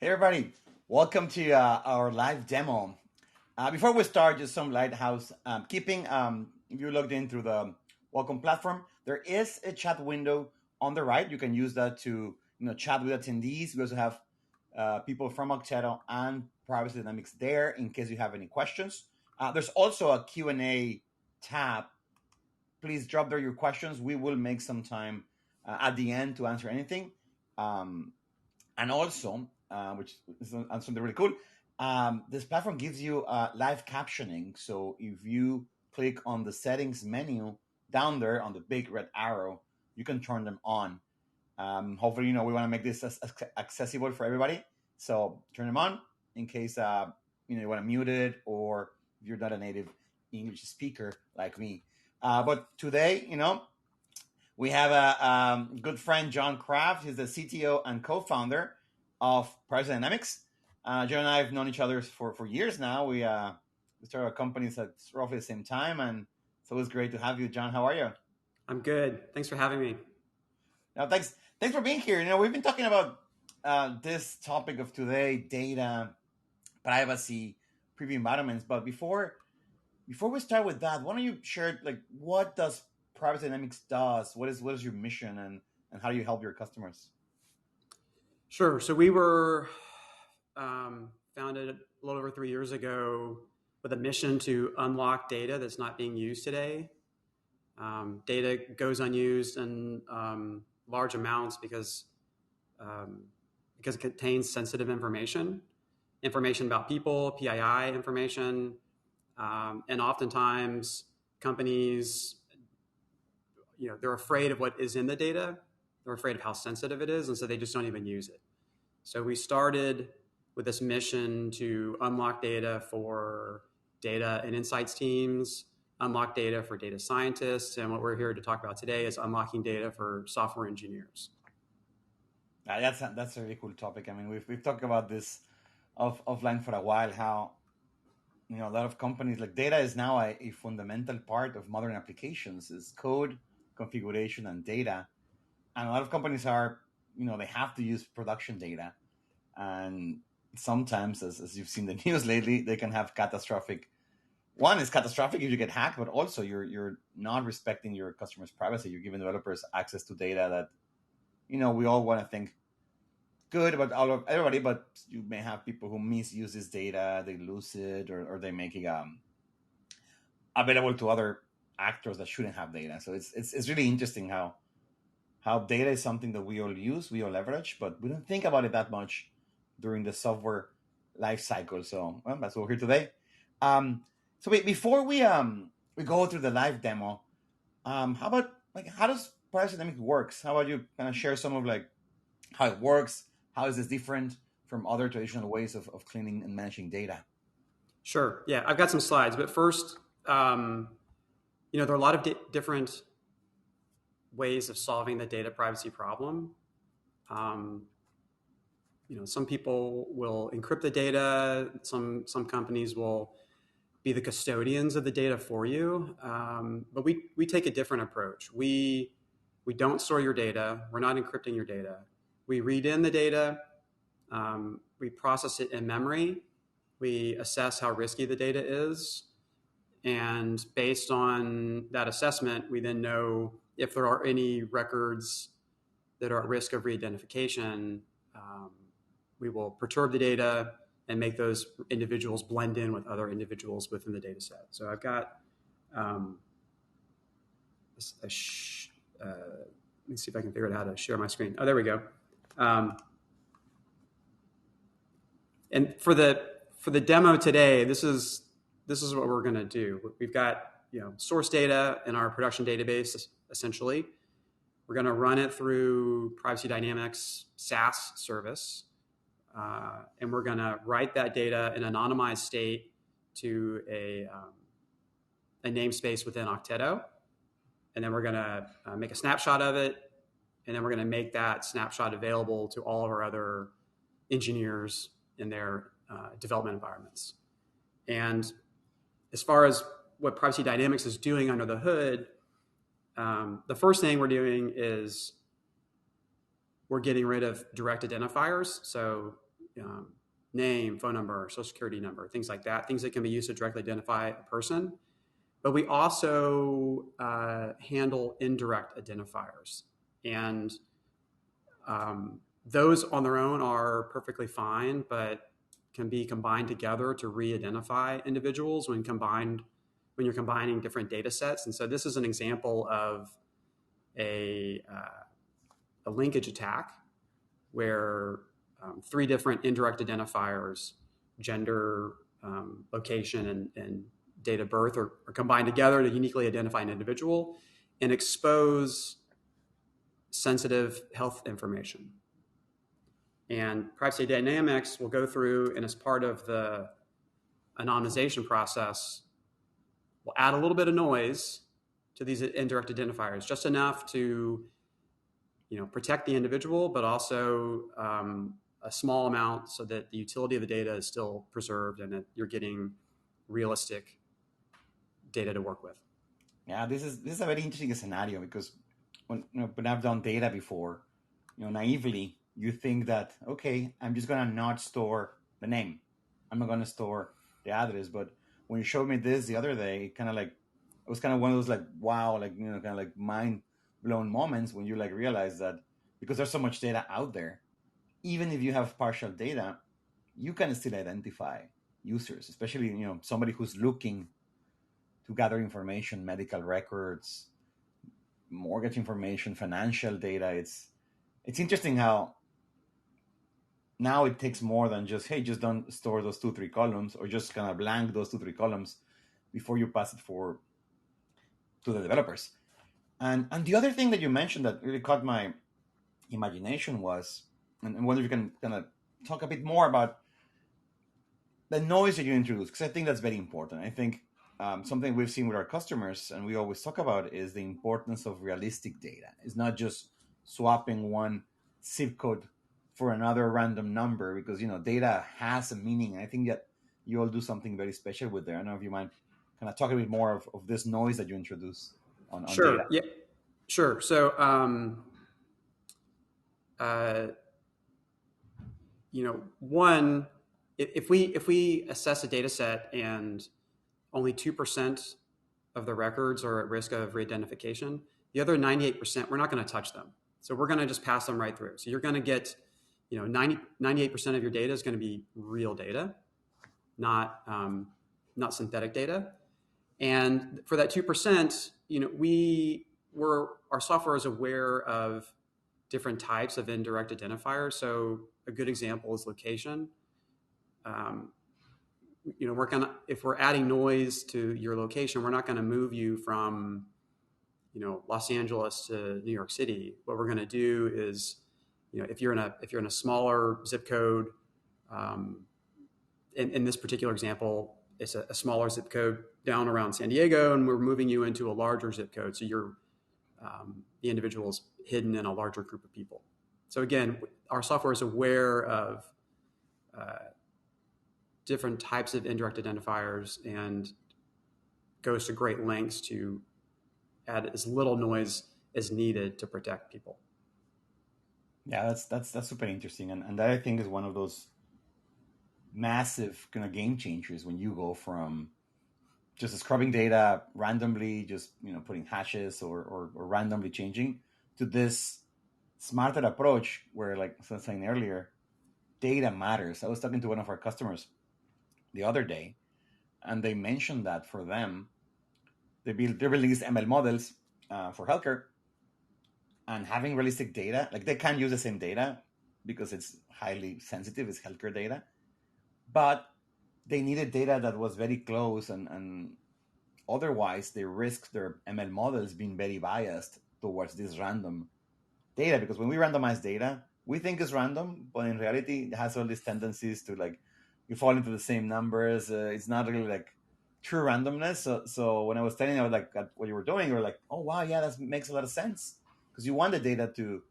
Hey everybody, welcome to our live demo. Before we start, just some lighthouse keeping. If you logged in through the welcome platform, there is a chat window on the right. You can use that to chat with attendees. We also have people from Okteto and Privacy Dynamics there in case you have any questions. There's also a Q&A tab. Please drop there your questions. We will make some time at the end to answer anything. And also, which is something really cool, this platform gives you live captioning. So if you click on the settings menu down there on the big red arrow, you can turn them on. Hopefully, we want to make this as accessible for everybody. So turn them on in case you want to mute it, or if you're not a native English speaker like me. But today, we have a good friend, John Kraft. He's the CTO and co-founder of Privacy Dynamics. John and I have known each other for years now. We started our companies at roughly the same time, and so it was great to have you, John. How are you? I'm good. Thanks for having me. Now, thanks for being here. We've been talking about this topic of today: data, privacy, preview environments. But before we start with that, why don't you share what does Privacy Dynamics does? What is your mission, and how do you help your customers? Sure. So we were founded a little over 3 years ago with a mission to unlock data that's not being used today. Data goes unused in large amounts because it contains sensitive information about people, PII information, and oftentimes companies, they're afraid of what is in the data. They're afraid of how sensitive it is, and so they just don't even use it. So we started with this mission to unlock data for data and insights teams, unlock data for data scientists, and what we're here to talk about today is unlocking data for software engineers. That's a really cool topic. I mean, we've talked about this offline for a while. How a lot of companies, like, data is now a fundamental part of modern applications. Is code, configuration, and data. And a lot of companies are, they have to use production data, and sometimes, as you've seen the news lately, they can have catastrophic. One is catastrophic if you get hacked, but also you're not respecting your customers' privacy. You're giving developers access to data that, we all want to think good about all of everybody, but you may have people who misuse this data, they lose it, or they make it available to other actors that shouldn't have data. So it's really interesting how data is something that we all use, we all leverage, but we don't think about it that much during the software life cycle. So that's what we're here today. Before we go through the live demo, how about how does Privacy Dynamics works? How about you kind of share some of how it works? How is this different from other traditional ways of cleaning and managing data? Sure. Yeah, I've got some slides, but first, there are a lot of different ways of solving the data privacy problem. Some people will encrypt the data. Some companies will be the custodians of the data for you. But we take a different approach. We don't store your data. We're not encrypting your data. We read in the data. We process it in memory. We assess how risky the data is. And based on that assessment, we then know if there are any records that are at risk of re-identification. We will perturb the data and make those individuals blend in with other individuals within the data set. So I've got, let me see if I can figure out how to share my screen. Oh, there we go. And for the demo today, this is what we're going to do. We've got source data in our production database. Essentially, we're going to run it through Privacy Dynamics SaaS service, and we're going to write that data in anonymized state to a namespace within Okteto, and then we're going to make a snapshot of it, and then we're going to make that snapshot available to all of our other engineers in their development environments. And as far as what Privacy Dynamics is doing under the hood, the first thing we're doing is we're getting rid of direct identifiers. So name, phone number, social security number, things like that, things that can be used to directly identify a person. But we also handle indirect identifiers. And those on their own are perfectly fine, but can be combined together to re-identify individuals when you're combining different data sets. And so this is an example of a linkage attack where three different indirect identifiers, gender, location, and date of birth, are combined together to uniquely identify an individual and expose sensitive health information. And Privacy Dynamics will go through, and as part of the anonymization process, we'll add a little bit of noise to these indirect identifiers, just enough to protect the individual, but also a small amount so that the utility of the data is still preserved and that you're getting realistic data to work with. Yeah, this is a very interesting scenario because when I've done data before, naively you think that, okay, I'm just gonna not store the name, I'm not gonna store the address. But when you showed me this the other day, it was kind of one of those like wow, like kind of like mind blown moments when you like realize that because there's so much data out there, even if you have partial data, you can still identify users, especially somebody who's looking to gather information, medical records, mortgage information, financial data. It's interesting how now it takes more than just, hey, just don't store those 2-3 columns or just kind of blank those 2-3 columns before you pass it to the developers. And the other thing that you mentioned that really caught my imagination was, and wonder if you can kind of talk a bit more about the noise that you introduce, because I think that's very important. I think something we've seen with our customers and we always talk about is the importance of realistic data. It's not just swapping one zip code for another random number, because data has a meaning. And I think that you all do something very special with there. I don't know if you mind kind of talk a bit more of this noise that you introduce on Sure. data. Yeah. Sure. So, one, if we assess a data set and only 2% of the records are at risk of re-identification, the other 98%, we're not going to touch them. So we're going to just pass them right through. So you're going to get, 98% of your data is going to be real data, not synthetic data. And for that 2%, our software is aware of different types of indirect identifiers. So a good example is location. If we're adding noise to your location, we're not going to move you from, Los Angeles to New York City. What we're going to do is, if you're in a smaller zip code, in this particular example, it's a smaller zip code down around San Diego, and we're moving you into a larger zip code. So the individual is hidden in a larger group of people. So again, our software is aware of different types of indirect identifiers and goes to great lengths to add as little noise as needed to protect people. Yeah, that's super interesting, and that I think is one of those massive kind of game changers when you go from just scrubbing data randomly, just putting hashes or randomly changing, to this smarter approach where, like I was saying earlier, data matters. I was talking to one of our customers the other day, and they mentioned that for them, they're building these ML models for healthcare, and having realistic data, like they can't use the same data because it's highly sensitive, it's healthcare data, but they needed data that was very close, and otherwise they risk their ML models being very biased towards this random data, because when we randomize data, we think it's random, but in reality, it has all these tendencies to like you fall into the same numbers. It's not really like true randomness. So when I was telling you like what you were doing, you were like, oh wow, yeah, that makes a lot of sense, because you want the data to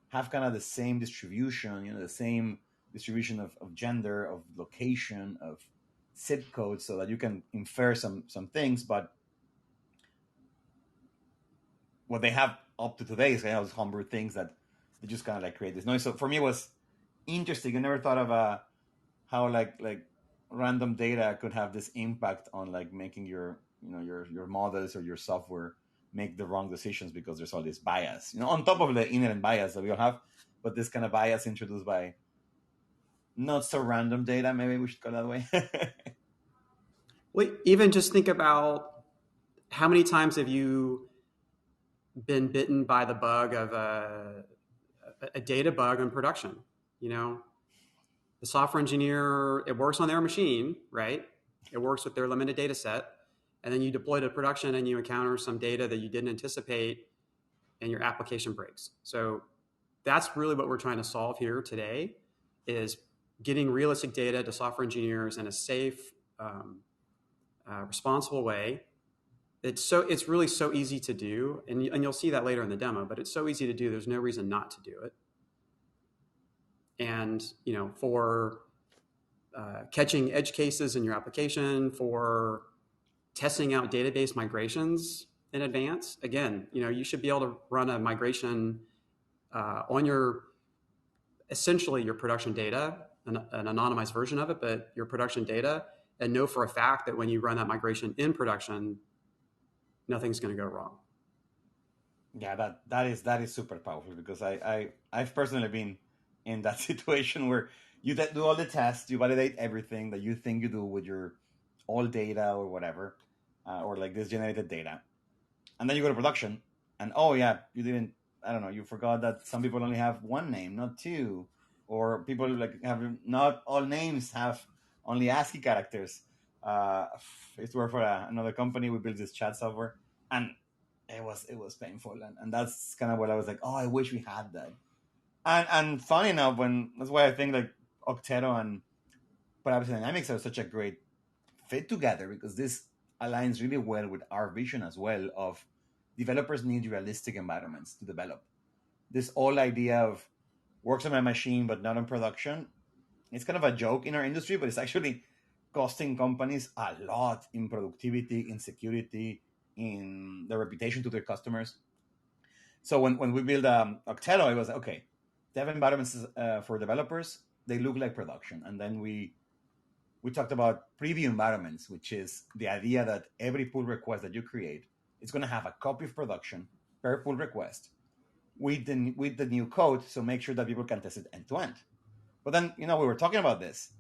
have kind of the same distribution, the same distribution of gender, of location, of zip code, so that you can infer some things. But what they have up to today is homebrew things that they just kind of like create this noise. So for me, it was interesting. I never thought of how like random data could have this impact on like making your your models or your software make the wrong decisions because there's all this bias, on top of the inherent bias that we all have, but this kind of bias introduced by not so random data, maybe we should go that way. Well, even just think about how many times have you been bitten by the bug of a data bug in production? You know, the software engineer, it works on their machine, right? It works with their limited data set. And then you deploy to production and you encounter some data that you didn't anticipate and your application breaks. So that's really what we're trying to solve here today, is getting realistic data to software engineers in a safe, responsible way. It's really so easy to do, and you'll see that later in the demo, but it's so easy to do, there's no reason not to do it. And for catching edge cases in your application, for testing out database migrations in advance, again, you should be able to run a migration on essentially your production data, an anonymized version of it, but your production data, and know for a fact that when you run that migration in production, nothing's going to go wrong. Yeah, that is super powerful, because I've personally been in that situation where you do all the tests, you validate everything that you think you do with your all data or whatever, or like this generated data, and then you go to production, and oh yeah, you didn't. I don't know. You forgot that some people only have one name, not two, or people like have not all names have only ASCII characters. I used to work for another company. We built this chat software, and it was painful, and that's kind of what I was like. Oh, I wish we had that. And funny enough, that's why I think like Okteto and Privacy Dynamics are such a great fit together, because this aligns really well with our vision as well of developers need realistic environments to develop. This whole idea of works on my machine but not on production, it's kind of a joke in our industry, but it's actually costing companies a lot in productivity, in security, in their reputation to their customers. So when we built Okteto, it was okay. Dev environments for developers, they look like production, and then we talked about preview environments, which is the idea that every pull request that you create is going to have a copy of production per pull request with the new code, so make sure that people can test it end to end. But then we were talking about this,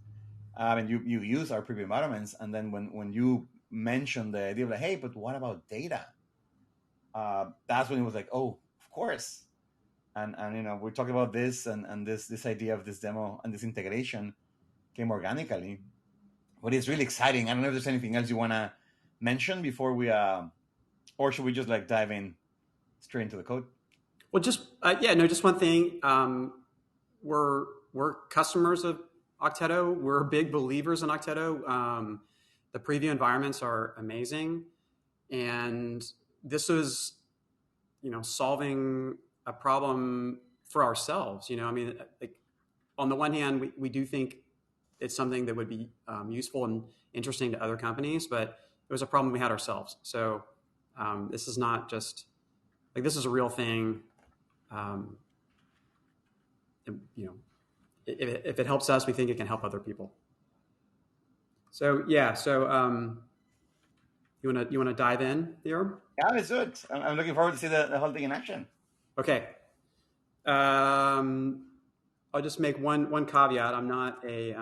and you use our preview environments, and then when you mentioned the idea of like, hey, but what about data? That's when it was like, oh, of course. And we're talking about this, and this idea of this demo and this integration came organically. But it's really exciting. I don't know if there's anything else you want to mention before we, or should we just like dive in straight into the code? Well, just one thing. We're customers of Okteto. We're big believers in Okteto. The preview environments are amazing, and this is, solving a problem for ourselves. Like, on the one hand, we do think it's something that would be useful and interesting to other companies, but it was a problem we had ourselves. So this is not just like, this is a real thing. If it helps us, we think it can help other people. So yeah, you want to dive in, Theo? Yeah, let's do it. I'm looking forward to see the whole thing in action. Okay. I'll just make one caveat. I'm not a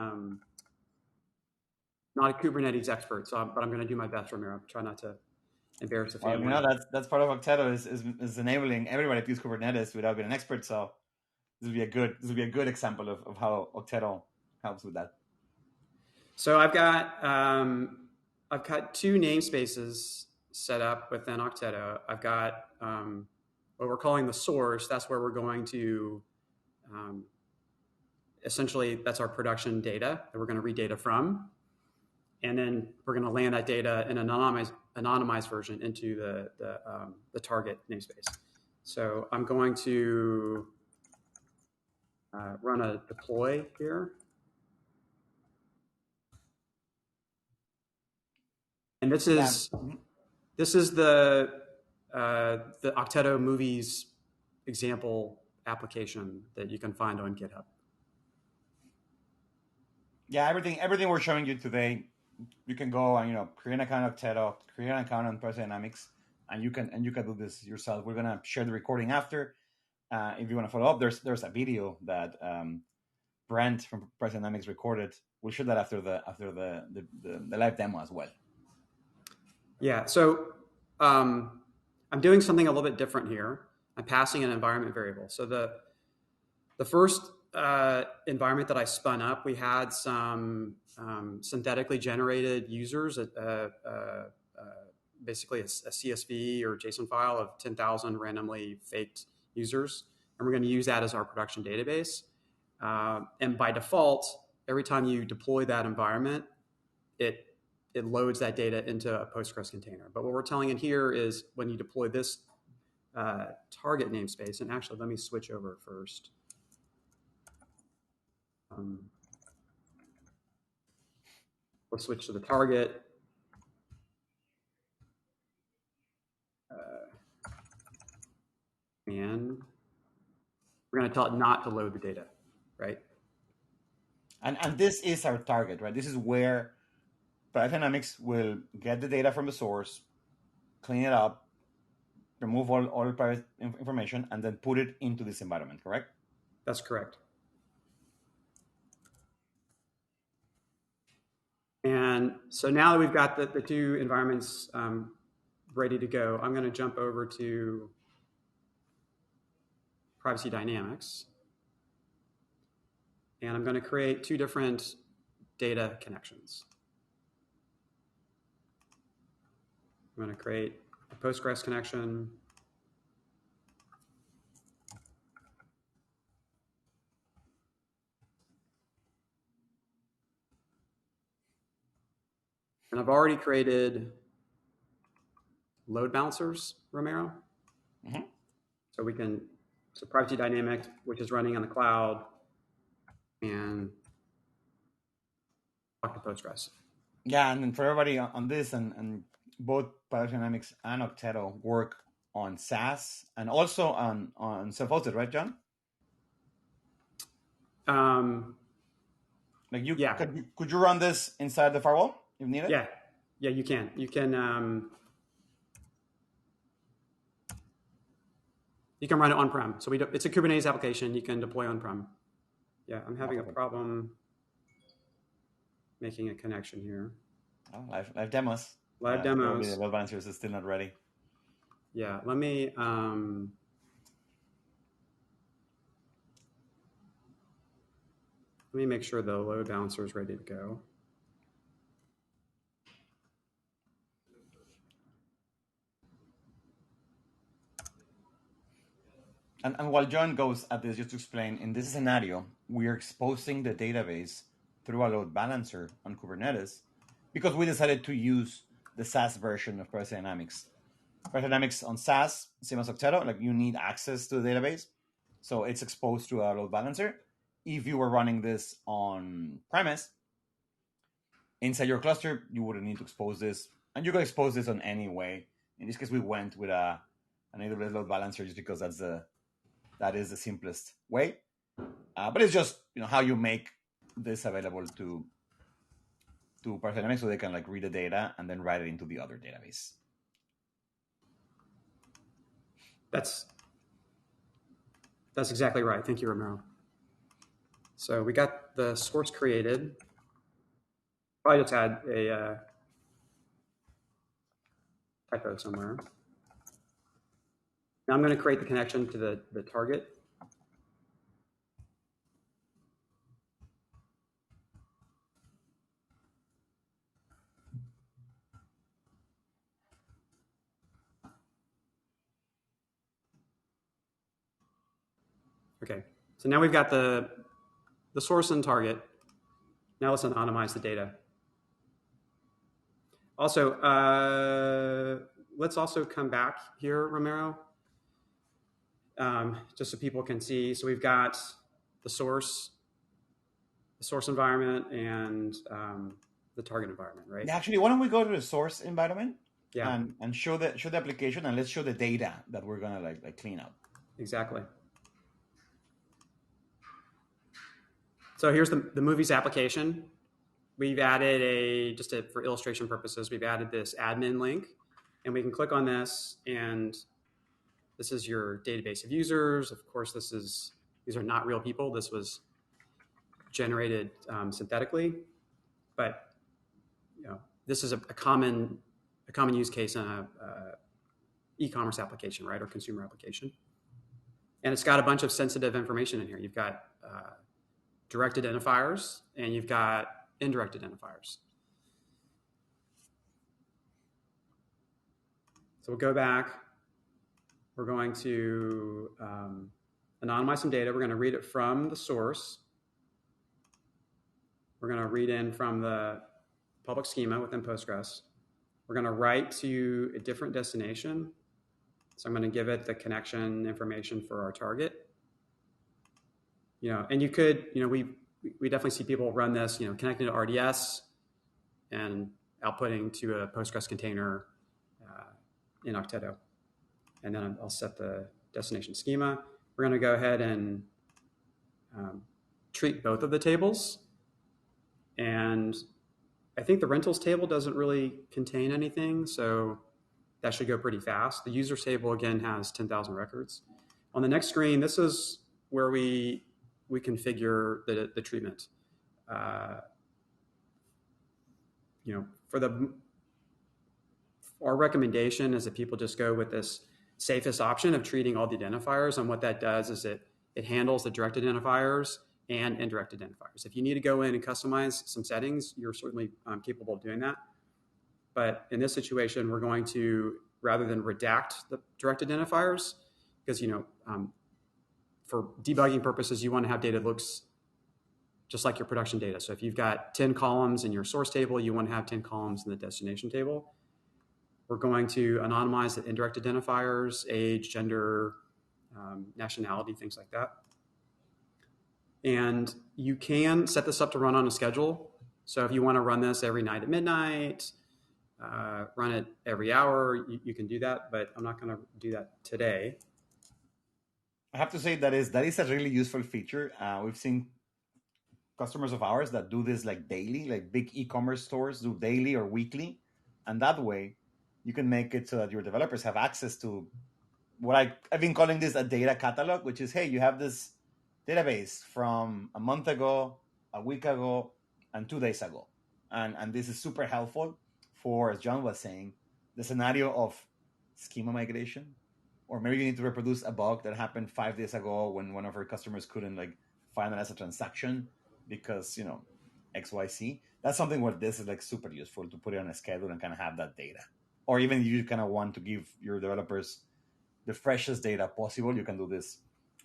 Kubernetes expert, but I'm going to do my best, Ramiro. Try not to embarrass the family. That's part of Okteto is enabling everybody to use Kubernetes without being an expert. So this would be a good example of how Okteto helps with that. So I've got two namespaces set up within Okteto. I've got what we're calling the source. That's where we're going to essentially, that's our production data that we're going to read data from. And then we're going to land that data in an anonymized version into the target namespace. So I'm going to run a deploy here. And this is the Okteto movies example application that you can find on GitHub. Yeah, everything we're showing you today, you can go and create an account of Okteto, create an account on Privacy Dynamics, and you can do this yourself. We're gonna share the recording after. If you want to follow up, there's a video that Brent from Privacy Dynamics recorded. We'll share that after the live demo as well. Yeah. So I'm doing something a little bit different here. I'm passing an environment variable. So the first environment that I spun up, we had some synthetically generated users, basically a CSV or JSON file of 10,000 randomly faked users. And we're going to use that as our production database. And by default, every time you deploy that environment, it loads that data into a Postgres container. But what we're telling it here is when you deploy this target namespace, and actually let me switch over first. We'll switch to the target. And we're going to tell it not to load the data, right? And this is our target, right? This is where Privacy Dynamics will get the data from the source, clean it up, remove all private information, and then put it into this environment, correct? That's correct. And so now that we've got the two environments ready to go, I'm going to jump over to Privacy Dynamics. And I'm going to create two different data connections. I'm going to create a Postgres connection. And I've already created load balancers, Ramiro. Mm-hmm. So Privacy Dynamics, which is running on the cloud, and talk to Postgres. Yeah, and then for everybody on this, and both Privacy Dynamics and Okteto work on SaaS and also on self-hosted, right, John? Like yeah. Could you run this inside the firewall if needed? Yeah, you can. You can run it on-prem. So it's a Kubernetes application. You can deploy on-prem. Yeah, I'm having a problem making a connection here. Oh, live demos. Live demos. The load balancers is still not ready. Yeah, let me make sure the load balancer is ready to go. And while John goes at this, just to explain, in this scenario, we are exposing the database through a load balancer on Kubernetes because we decided to use the SaaS version of Privacy Dynamics. Privacy Dynamics on SaaS, same as Okteto, like you need access to the database. So it's exposed to a load balancer. If you were running this on premise, inside your cluster, you wouldn't need to expose this. And you could expose this on any way. In this case, we went with an AWS load balancer just because that is the simplest way. But it's just how you make this available to Privacy Dynamics so they can like read the data and then write it into the other database. That's exactly right. Thank you, Ramiro. So we got the source created. Probably just had a typo somewhere. Now I'm going to create the connection to the target. Okay, so now we've got the source and target. Now let's anonymize the data. Also, let's also come back here, Ramiro, just so people can see. So we've got the source environment and the target environment, right? Actually, why don't we go to the source environment? Yeah. And show the application, and let's show the data that we're gonna like clean up. Exactly. So here's the movies application. we've added for illustration purposes, we've added this admin link, and we can click on this, and this is your database of users. Of course, these are not real people. This was generated synthetically, but this is a common use case in a e-commerce application, right, or consumer application. And it's got a bunch of sensitive information in here. You've got direct identifiers, and you've got indirect identifiers. So we'll go back. We're going to anonymize some data. We're going to read it from the source. We're going to read in from the public schema within Postgres. We're going to write to a different destination. So I'm going to give it the connection information for our target. And you could, we definitely see people run this, connecting to RDS and outputting to a Postgres container in Okteto. And then I'll set the destination schema. We're going to go ahead and treat both of the tables. And I think the rentals table doesn't really contain anything, so that should go pretty fast. The users table, again, has 10,000 records. On the next screen, this is where we configure the treatment. Our recommendation is that people just go with this safest option of treating all the identifiers. And what that does is it handles the direct identifiers and indirect identifiers. If you need to go in and customize some settings, you're certainly capable of doing that. But in this situation, we're going to, rather than redact the direct identifiers, because for debugging purposes, you want to have data that looks just like your production data. So if you've got 10 columns in your source table, you want to have 10 columns in the destination table. We're going to anonymize the indirect identifiers, age, gender, nationality, things like that. And you can set this up to run on a schedule. So if you want to run this every night at midnight, run it every hour, you can do that, but I'm not going to do that today. I have to say that is a really useful feature. We've seen customers of ours that do this like daily, like big e-commerce stores do daily or weekly. And that way you can make it so that your developers have access to what I've been calling this a data catalog, which is, hey, you have this database from a month ago, a week ago, and 2 days ago. And this is super helpful for, as John was saying, the scenario of schema migration, or maybe you need to reproduce a bug that happened 5 days ago when one of our customers couldn't finalize a transaction because, XYZ. That's something where this is super useful to put it on a schedule and kind of have that data. Or even if you kind of want to give your developers the freshest data possible, you can do this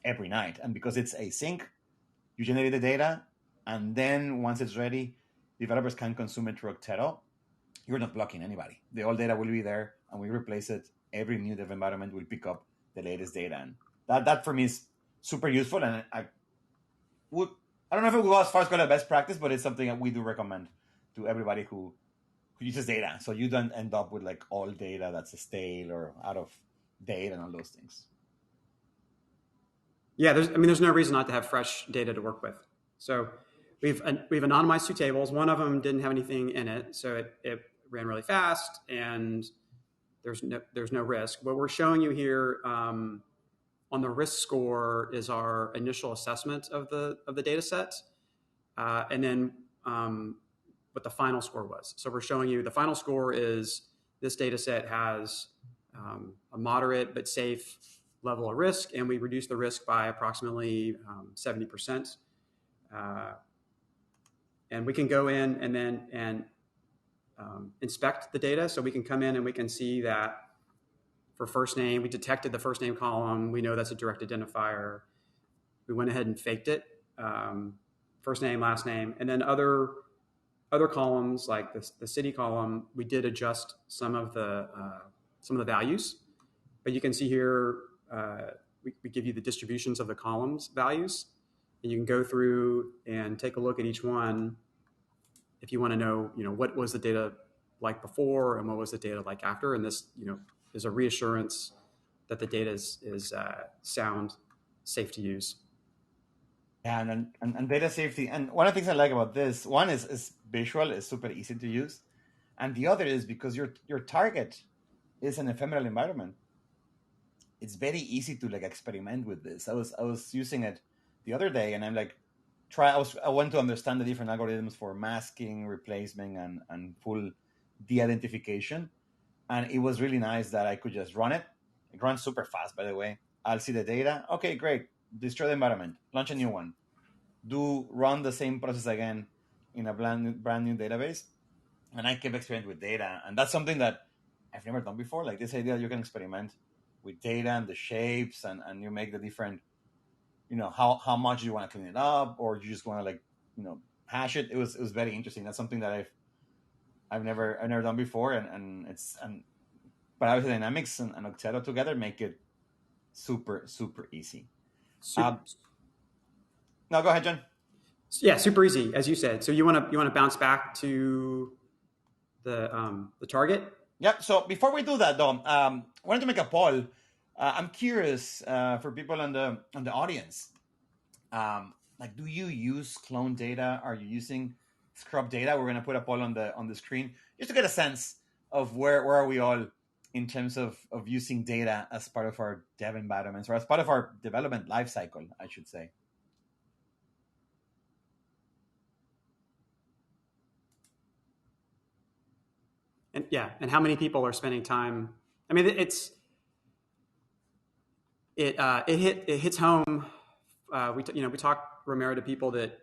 every night. And because it's async, you generate the data, and then once it's ready, developers can consume it through Okteto. You're not blocking anybody. The old data will be there, and we replace it. Every new dev environment will pick up the latest data. And that for me is super useful. And I don't know if it will go as far as call it best practice, but it's something that we do recommend to everybody who uses data. So you don't end up with all data that's stale or out of date and all those things. Yeah, there's no reason not to have fresh data to work with. So we've anonymized 2 tables. One of them didn't have anything in it, so it ran really fast, and there's no risk. What we're showing you here on the risk score is our initial assessment of the data set, and then what the final score was. So we're showing you the final score is this data set has a moderate but safe level of risk, and we reduce the risk by approximately 70%. And we can go in and inspect the data. So we can come in and we can see that for first name, we detected the first name column. We know that's a direct identifier. We went ahead and faked it, first name, last name, and then other columns like the city column, we did adjust some of the values. But you can see here, we give you the distributions of the columns values, and you can go through and take a look at each one if you want to know, what was the data like before and what was the data like after. And this, is a reassurance that the data is sound, safe to use. Yeah, and data safety. And one of the things I like about this one is visual, is super easy to use, and the other is because your target is an ephemeral environment. It's very easy to like experiment with this. I was using it the other day, and I'm like, I want to understand the different algorithms for masking, replacement, and full de-identification. And it was really nice that I could just run it. It runs super fast, by the way. I'll see the data. Okay, great. Destroy the environment. Launch a new one. Do run the same process again in a brand new database. And I kept experimenting with data, and that's something that I've never done before. Like this idea that you can experiment with data and the shapes, and you make the different, how much you want to clean it up, or you just want to like, hash it. It was very interesting. That's something that I've never done before, and Privacy Dynamics and Okteto together make it super super easy. Super, Um, no, go ahead, John. yeah, super easy, as you said. So you want to bounce back to the target. Yep. So before we do that, though, I wanted to make a poll. I'm curious for people on the audience. Like, do you use clone data? Are you using scrub data? We're gonna put a poll on the screen just to get a sense of where are we all in terms of using data as part of our dev environments, or as part of our development lifecycle, I should say. And yeah, and how many people are spending time? I mean, it hits home. We talk, Ramiro, to people that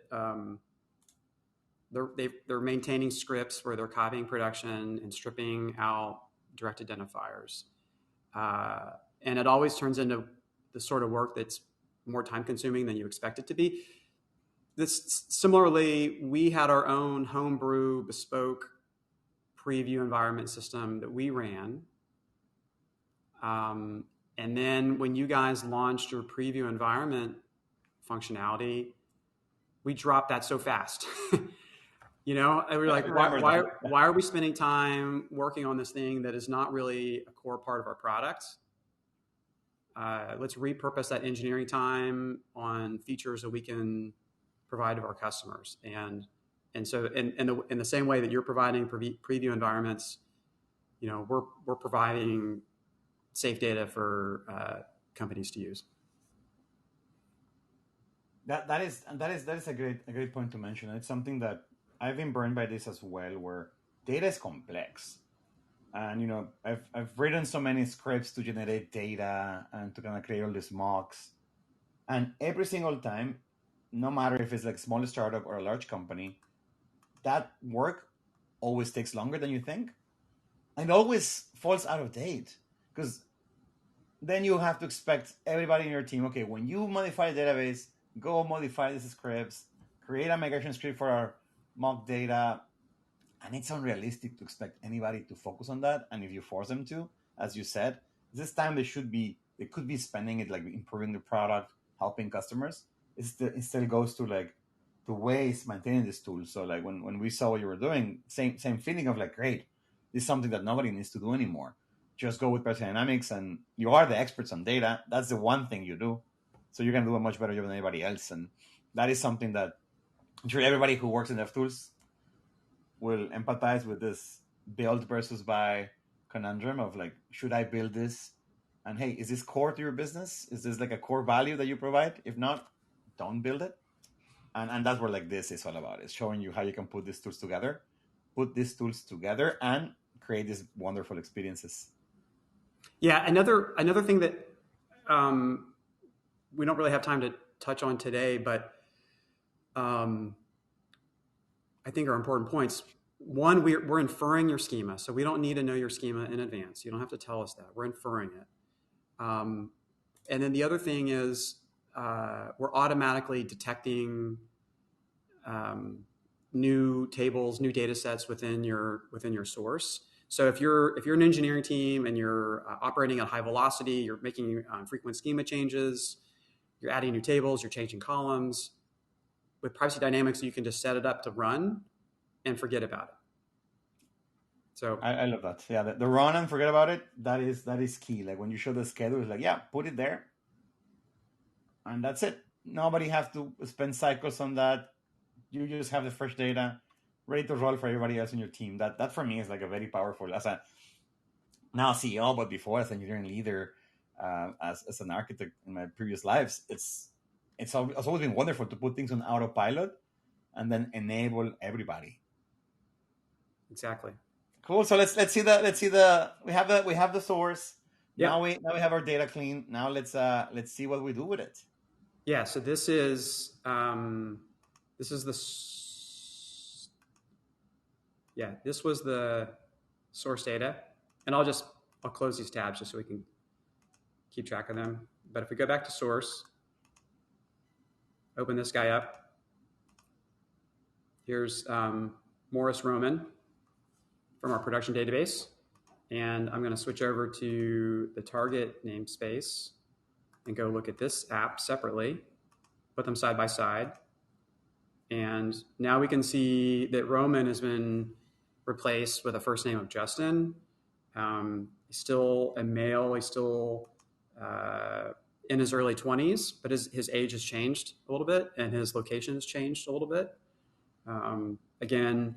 they're maintaining scripts where they're copying production and stripping out direct identifiers, and it always turns into the sort of work that's more time consuming than you expect it to be. Similarly, we had our own homebrew bespoke preview environment system that we ran. And then when you guys launched your preview environment functionality, we dropped that so fast. And we're I like, remember that. why are we spending time working on this thing that is not really a core part of our product? Let's repurpose that engineering time on features that we can provide to our customers. And so in the same way that you're providing preview environments, we're providing safe data for companies to use. That is a great point to mention. It's something that I've been burned by this as well, where data is complex. And I've written so many scripts to generate data and to kind of create all these mocks, and every single time, no matter if it's like small startup or a large company, that work always takes longer than you think, and always falls out of date, because then you have to expect everybody in your team, okay, when you modify the database, go modify these scripts, create a migration script for our mock data. And it's unrealistic to expect anybody to focus on that. And if you force them to, as you said, this time they could be spending it like improving the product, helping customers. It still goes to like to waste maintaining this tool. So like when we saw what you were doing, same feeling of like, great, this is something that nobody needs to do anymore. Just go with Privacy Dynamics, and you are the experts on data. That's the one thing you do, so you can do a much better job than anybody else. And that is something that I'm sure everybody who works in DevTools will empathize with this build versus buy conundrum of like, should I build this? And hey, is this core to your business? Is this like a core value that you provide? If not, don't build it. And that's where like this is all about. It's showing you how you can put these tools together and create these wonderful experiences. Yeah, another thing that we don't really have time to touch on today, but I think are important points. One, we're inferring your schema, so we don't need to know your schema in advance. You don't have to tell us that. We're inferring it. And then the other thing is we're automatically detecting new tables, new data sets within your source. So if you're an engineering team and you're operating at high velocity, you're making frequent schema changes, you're adding new tables, you're changing columns. With Privacy Dynamics, you can just set it up to run and forget about it. So I love that. Yeah, the run and forget about it. That is key. Like when you show the schedule, it's like, yeah, put it there, and that's it. nobody has to spend cycles on that. You just have the fresh data ready to roll for everybody else in your team. That for me is like a very powerful, as a now CEO, but before as an engineering leader, as an architect in my previous lives, it's always been wonderful to put things on autopilot and then enable everybody. Exactly. Cool. So let's see the we have the source. Yeah. Now we have our data clean. Now let's see what we do with it. Yeah. So this is this was the source data, and I'll close these tabs just so we can keep track of them. But if we go back to source, open this guy up. Here's Morris Roman from our production database. And I'm going to switch over to the target namespace and go look at this app separately, put them side by side. And now we can see that Roman has been replaced with a first name of Justin. He's still a male. He's still in his early 20s, but his age has changed a little bit and his location has changed a little bit. Again,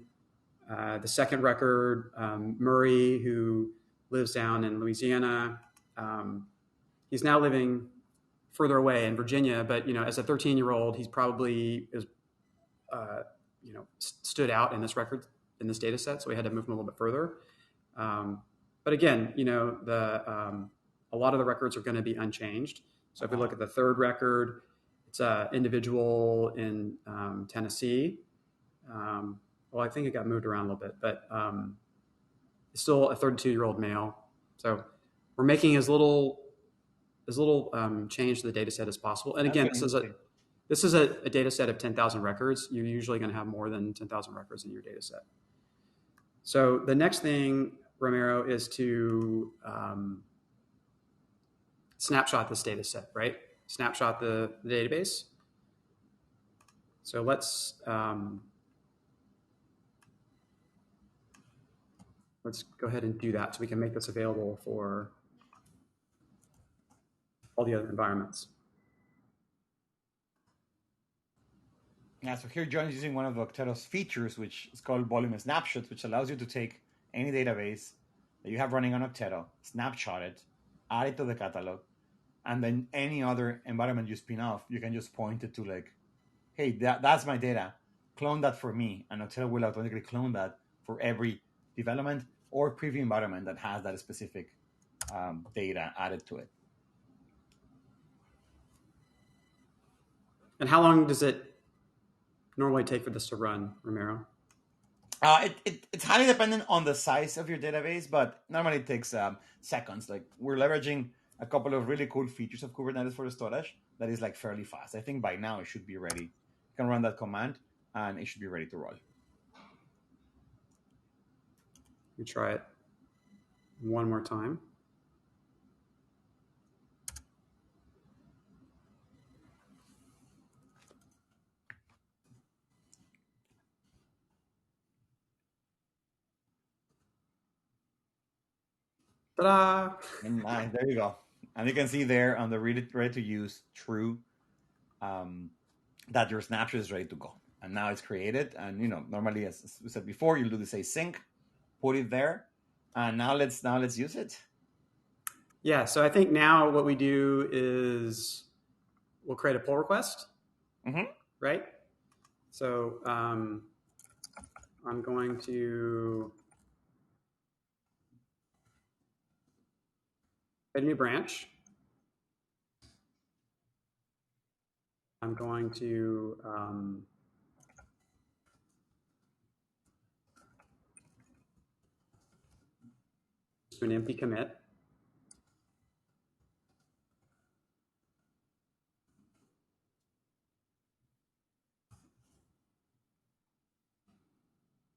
the second record, Murray, who lives down in Louisiana, he's now living further away in Virginia, but as a 13-year-old, he's probably stood out in this record, in this data set, so we had to move him a little bit further. But again, a lot of the records are going to be unchanged. So if we look at the third record, it's an individual in Tennessee. Well, I think it got moved around a little bit, but it's still a 32-year-old male. So we're making as little change to the data set as possible. And again, this is a data set of 10,000 records. You're usually going to have more than 10,000 records in your data set. So the next thing, Ramiro, is to snapshot this data set, right? Snapshot the database. So let's go ahead and do that so we can make this available for all the other environments. Yeah, so here John is using one of Okteto's features, which is called volume snapshot, which allows you to take any database that you have running on Okteto, snapshot it, add it to the catalog, and then any other environment you spin off, you can just point it to like, hey, that's my data. Clone that for me, and Okteto will automatically clone that for every development or preview environment that has that specific data added to it. And how long does it normally take for this to run, Ramiro? It's highly dependent on the size of your database, but normally it takes seconds. Like we're leveraging a couple of really cool features of Kubernetes for the storage that is like fairly fast. I think by now it should be ready. You can run that command and it should be ready to roll. Let me try it one more time. Ta-da! Nice, there you go. And you can see there on the ready to use true that your snapshot is ready to go. And now it's created. And normally, as we said before, you'll do this async, put it there, and now let's use it. Yeah. So I think now what we do is we'll create a pull request, right? So I'm going to create a new branch. I'm going to do an empty commit.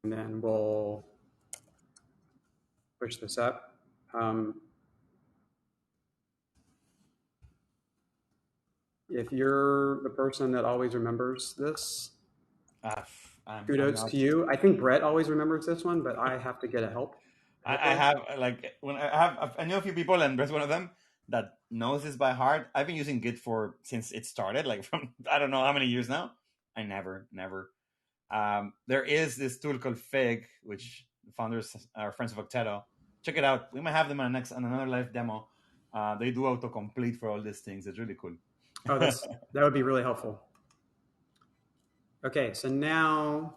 And then we'll push this up. If you're the person that always remembers this, kudos to you. I think Brett always remembers this one, but I have to get help. I have I know a few people, and Brett's one of them that knows this by heart. I've been using Git for since it started, like from I don't know how many years now. I never. There is this tool called Fig, which the founders are friends of Okteto. Check it out. We might have them on another live demo. They do autocomplete for all these things. It's really cool. Oh, that would be really helpful. Okay, so now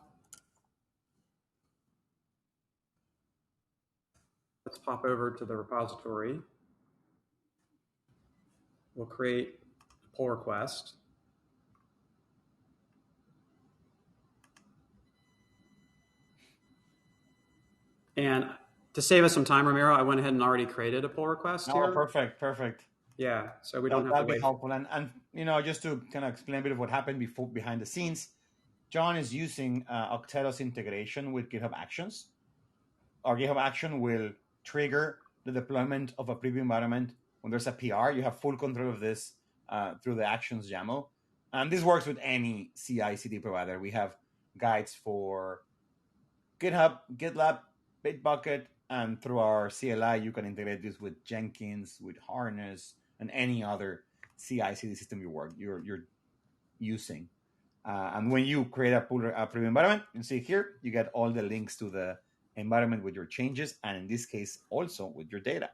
let's pop over to the repository. We'll create a pull request. And to save us some time, Ramiro, I went ahead and already created a pull request here. Oh, perfect. Yeah, so we don't have to That'll be wait. helpful. And just to kind of explain a bit of what happened before behind the scenes, John is using Okteto's integration with GitHub Actions. Our GitHub Action will trigger the deployment of a preview environment when there's a PR. You have full control of this through the Actions YAML. And this works with any CI/CD provider. We have guides for GitHub, GitLab, Bitbucket, and through our CLI, you can integrate this with Jenkins, with Harness, and any other CI/CD system you're using. And when you create a preview environment, you see here, you get all the links to the environment with your changes, and in this case, also with your data.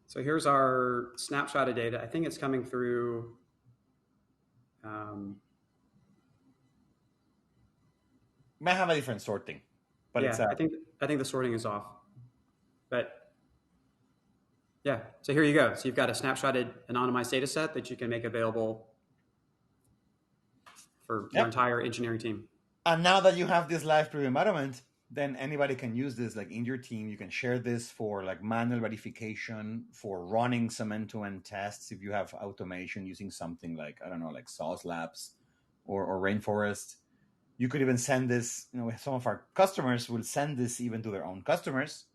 So here's our snapshot of data. I think it's coming through. Might have a different sorting, but yeah, I think the sorting is off. But yeah, so here you go. So you've got a snapshotted anonymized data set that you can make available for your entire engineering team. And now that you have this live preview environment, then anybody can use this like in your team. You can share this for like manual verification, for running some end-to-end tests. If you have automation using something like, I don't know, like Sauce Labs or Rainforest, you could even send this, some of our customers will send this even to their own customers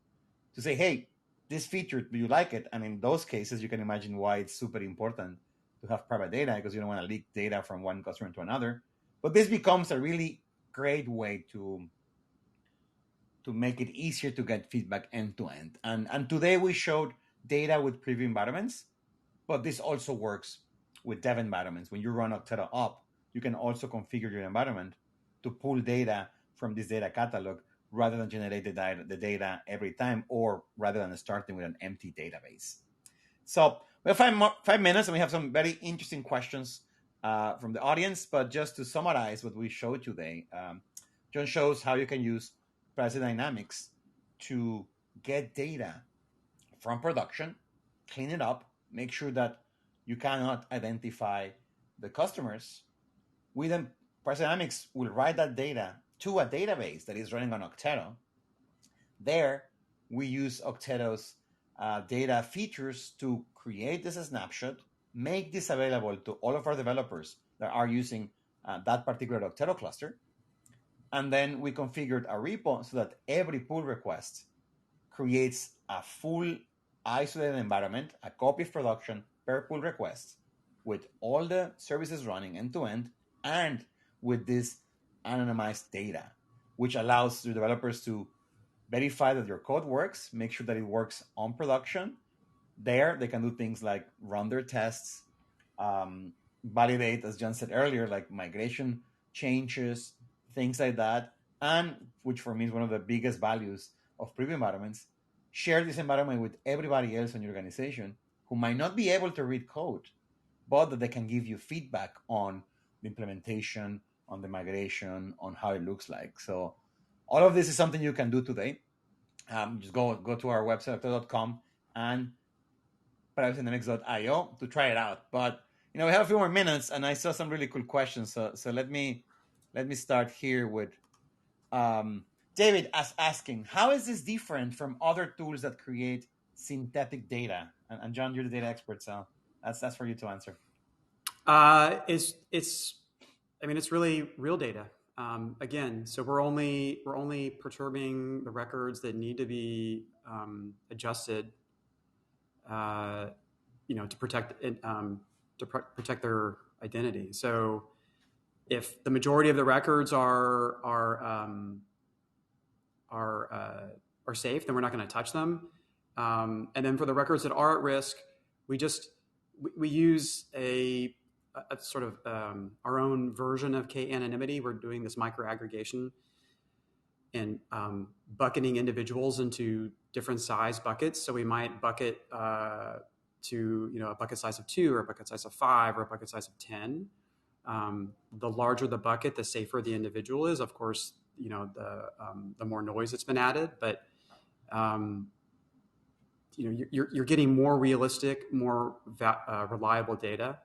to say, hey, this feature, do you like it? And in those cases, you can imagine why it's super important to have private data, because you don't want to leak data from one customer to another. But this becomes a really great way to make it easier to get feedback end to end. And today we showed data with preview environments, but this also works with dev environments. When you run Okteto up, you can also configure your environment to pull data from this data catalog rather than generate the data every time, or rather than starting with an empty database. So we have 5 minutes, and we have some very interesting questions from the audience. But just to summarize what we showed today, John shows how you can use Privacy Dynamics to get data from production, clean it up, make sure that you cannot identify the customers. Privacy Dynamics will write that data to a database that is running on Okteto. There, we use Okteto's data features to create this snapshot, make this available to all of our developers that are using that particular Okteto cluster. And then we configured a repo so that every pull request creates a full isolated environment, a copy of production per pull request, with all the services running end to end, and with this anonymized data, which allows the developers to verify that your code works, make sure that it works on production. There, they can do things like run their tests, validate, as John said earlier, like migration changes, things like that. And which for me is one of the biggest values of preview environments, share this environment with everybody else in your organization who might not be able to read code, but that they can give you feedback on the implementation, on the migration, on how it looks like. So all of this is something you can do today. Just go to our website, okteto.com, and privacydynamics.io to try it out. But we have a few more minutes, and I saw some really cool questions. So let me start here with David asking, how is this different from other tools that create synthetic data? And John, you're the data expert, so that's for you to answer. It's really real data. Again, so we're only perturbing the records that need to be adjusted, to protect their identity. So if the majority of the records are are safe, then we're not going to touch them. And then for the records that are at risk, we use a sort of our own version of k-anonymity. We're doing this microaggregation and bucketing individuals into different size buckets. So we might bucket to a bucket size of 2 or a bucket size of 5 or a bucket size of 10. The larger the bucket, the safer the individual is. Of course, the more noise that's been added, but you're getting more realistic, more reliable data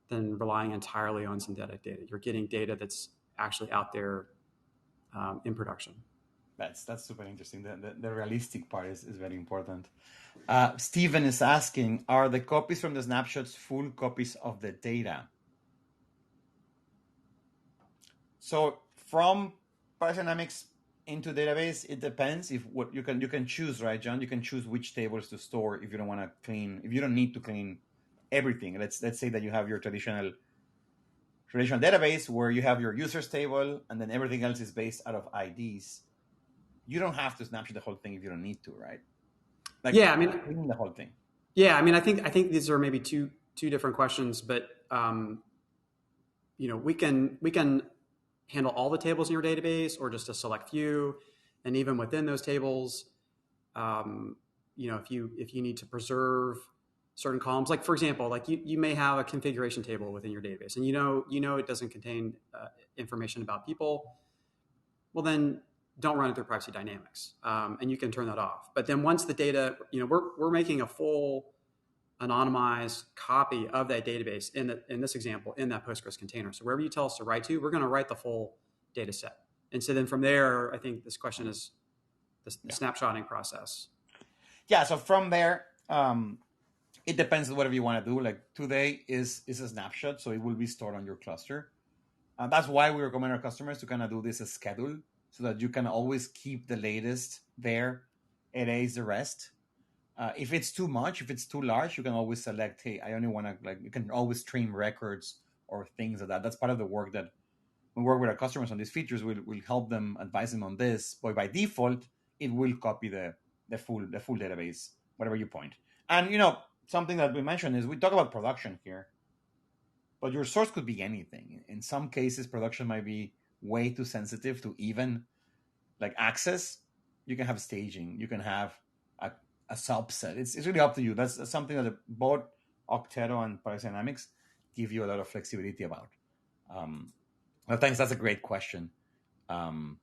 than relying entirely on synthetic data. You're getting data that's actually out there in production. That's super interesting. The realistic part is very important. Stephen is asking, are the copies from the snapshots full copies of the data? So from Privacy Dynamics into database, it depends. If what you can choose, right, John? You can choose which tables to store if you don't want to clean, if you don't need to clean everything. Let's say that you have your traditional database where you have your users table and then everything else is based out of IDs. You don't have to snapshot the whole thing if you don't need to, right? Like, yeah, I mean, clean the whole thing. Yeah, I mean, I think these are maybe two different questions, but we can handle all the tables in your database or just a select few, and even within those tables, if you need to preserve certain columns, like for example, like you may have a configuration table within your database, and it doesn't contain information about people. Well, then don't run it through Privacy Dynamics, and you can turn that off. But then once the data, we're making a full anonymized copy of that database in this example in that Postgres container. So wherever you tell us to write to, we're going to write the full data set. And so then from there, I think this question is the snapshotting process. Yeah. So from there, it depends on whatever you want to do. Like today is a snapshot, so it will be stored on your cluster. That's why we recommend our customers to kind of do this as schedule, so that you can always keep the latest there, erase the rest. If it's too much, if it's too large, you can always select, hey, I only want to, you can always stream records or things like that. That's part of the work that we work with our customers on these features. We'll help them, advise them on this. But by default, it will copy the full database, whatever you point. And, something that we mentioned is we talk about production here, but your source could be anything. In some cases, production might be way too sensitive to even access. You can have staging. You can have a subset. It's really up to you. That's something that both Okteto and Privacy Dynamics give you a lot of flexibility about. Well, thanks. That's a great question. And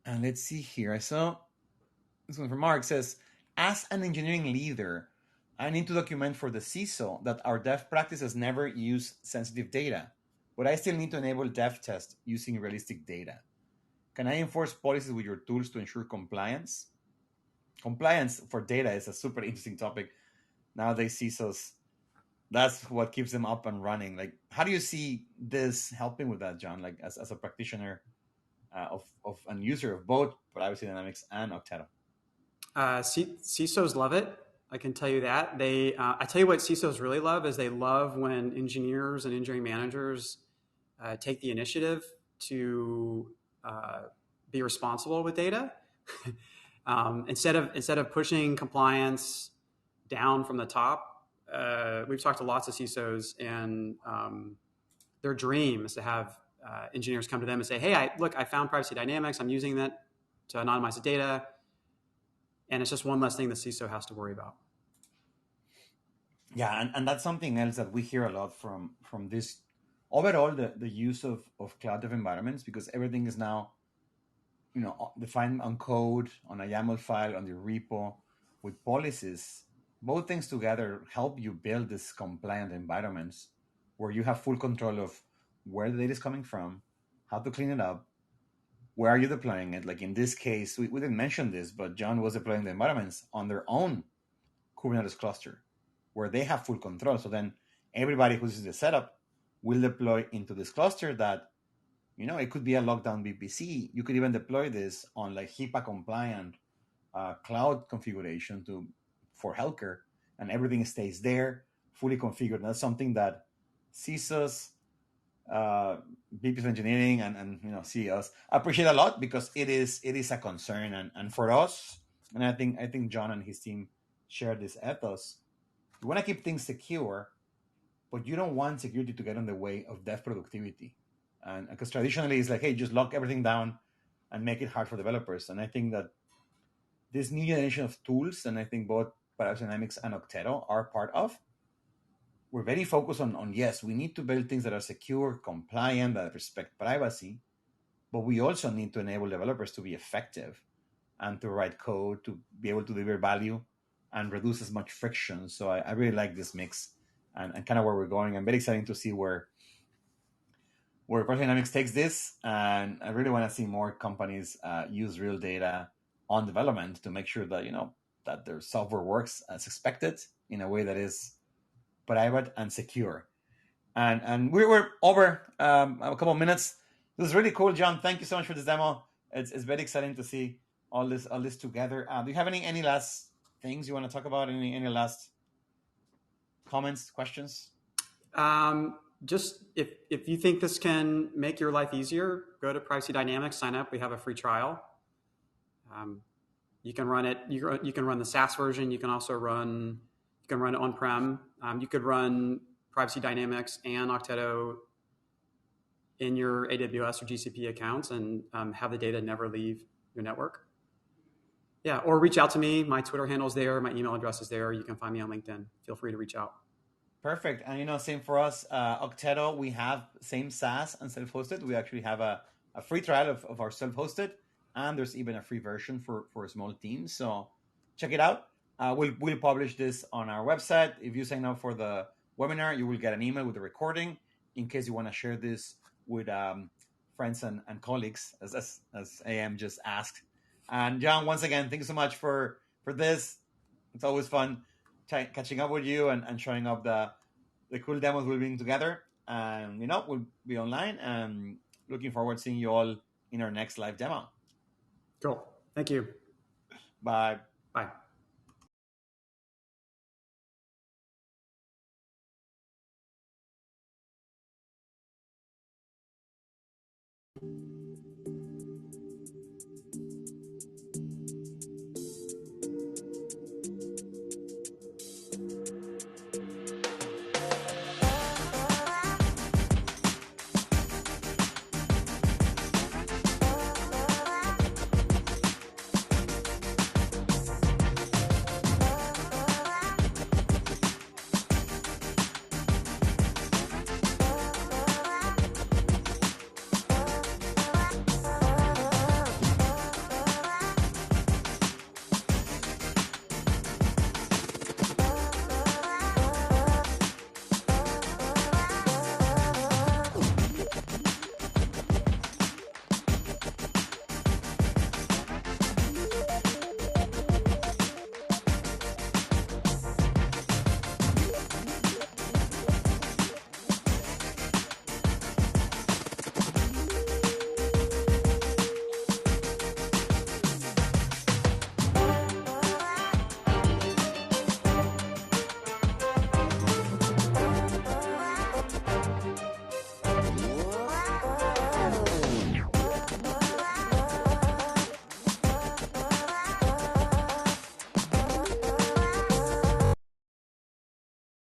let's see here. I saw this one from Mark. Says, as an engineering leader, I need to document for the CISO that our dev practices never use sensitive data, but I still need to enable dev test using realistic data. Can I enforce policies with your tools to ensure compliance? Compliance for data is a super interesting topic. Nowadays, CISOs, that's what keeps them up and running. Like, how do you see this helping with that, John? Like, as a practitioner of and user of both Privacy Dynamics and Okteto? CISOs love it. I can tell you that. I tell you what CISOs really love is they love when engineers and engineering managers take the initiative to be responsible with data. Instead of pushing compliance down from the top, we've talked to lots of CISOs, and their dream is to have engineers come to them and say, "Hey, I found Privacy Dynamics. I'm using that to anonymize the data," and it's just one less thing the CISO has to worry about. Yeah, and that's something else that we hear a lot from this. Overall, the use of cloud dev environments, because everything is now defined on code, on a YAML file, on the repo, with policies. Both things together help you build these compliant environments where you have full control of where the data is coming from, how to clean it up, where are you deploying it. Like in this case, we didn't mention this, but John was deploying the environments on their own Kubernetes cluster, where they have full control. So then everybody who uses the setup will deploy into this cluster that, it could be a lockdown VPC. You could even deploy this on HIPAA compliant cloud configuration for healthcare, and everything stays there fully configured. And that's something that CISOs VPs of engineering and CEOs. I appreciate it a lot because it is a concern, and for us, and I think John and his team share this ethos. You want to keep things secure, but you don't want security to get in the way of dev productivity. And because traditionally it's like, hey, just lock everything down and make it hard for developers. And I think that this new generation of tools, and I think both Privacy Dynamics and Okteto are part of, we're very focused on yes, we need to build things that are secure, compliant, that respect privacy, but we also need to enable developers to be effective and to write code, to be able to deliver value and reduce as much friction. So I really like this mix and kind of where we're going. I'm very excited to see where Privacy Dynamics takes this, and I really want to see more companies use real data on development to make sure that that their software works as expected in a way that is private and secure. And we were over a couple of minutes. This is really cool, John. Thank you so much for this demo. It's very exciting to see all this together. Do you have any last things you want to talk about? Any last comments, questions? Just if you think this can make your life easier, go to Privacy Dynamics, sign up. We have a free trial. You can run it. You can run the SaaS version. You can also run it on-prem. You could run Privacy Dynamics and Okteto in your AWS or GCP accounts and have the data never leave your network. Yeah, or reach out to me. My Twitter handle is there. My email address is there. You can find me on LinkedIn. Feel free to reach out. Perfect. And same for us. Okteto, we have same SaaS and self-hosted. We actually have a free trial of our self-hosted, and there's even a free version for a small team. So check it out. We'll publish this on our website. If you sign up for the webinar, you will get an email with the recording in case you want to share this with friends and colleagues, as AM just asked. And John, once again, thank you so much for this. It's always fun catching up with you and showing up the cool demos we'll bring together. And we'll be online, and looking forward to seeing you all in our next live demo. Cool. Thank you. Bye. Bye.